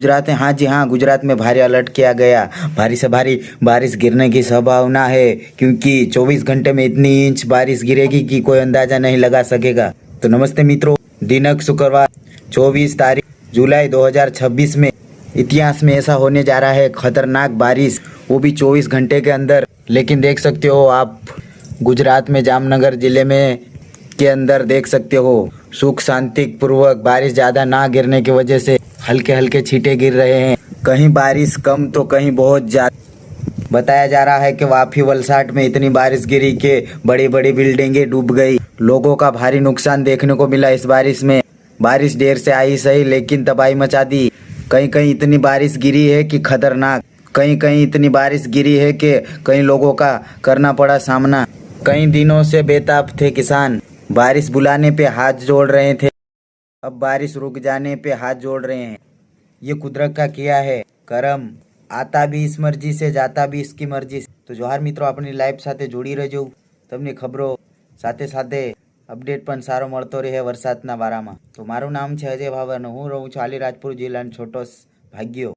गुजरात में, हाँ जी हाँ, गुजरात में भारी अलर्ट किया गया। भारी से भारी बारिश गिरने की संभावना है, क्योंकि 24 घंटे में इतनी इंच बारिश गिरेगी कि कोई अंदाजा नहीं लगा सकेगा। तो नमस्ते मित्रों, दिनांक शुक्रवार 24 तारीख जुलाई 2026 में इतिहास में ऐसा होने जा रहा है, खतरनाक बारिश, वो भी 24 घंटे के अंदर। लेकिन देख सकते हो आप, गुजरात में जामनगर जिले में के अंदर देख सकते हो, सुख शांति पूर्वक बारिश ज़्यादा ना गिरने की वजह से हल्के हल्के छींटे गिर रहे हैं। कहीं बारिश कम तो कहीं बहुत ज़्यादा। बताया जा रहा है कि वापी वलसाड में इतनी बारिश गिरी कि बड़ी बड़ी बिल्डिंगें डूब गई। लोगों का भारी नुकसान देखने को मिला इस बारिश में। बारिश देर से आई सही, लेकिन तबाही मचा दी। कहीं कहीं इतनी बारिश गिरी है कि खतरनाक, कहीं कहीं इतनी बारिश गिरी है कि कई लोगों का करना पड़ा सामना। कई दिनों से बेताब थे किसान, बारिश बुलाने पे हाथ जोड़ रहे थे, अब बारिश रुक जाने पे हाथ जोड़ रहे हैं। ये कुदरत का किया है करम, आता भी इस मर्जी से, जाता भी इसकी मर्जी से। तो जोहार मित्रों, अपनी लाइफ સાથે જોડી રહેજો, તમને ખબરો સાથે સાથે અપડેટ પણ સારો મળતો રહે વરસાદના વારામાં। તો મારું નામ છે અજય ભાવન, હું રહું છું અલીરાજપુર જિલ્લાનો છોટો ભાગ્યો।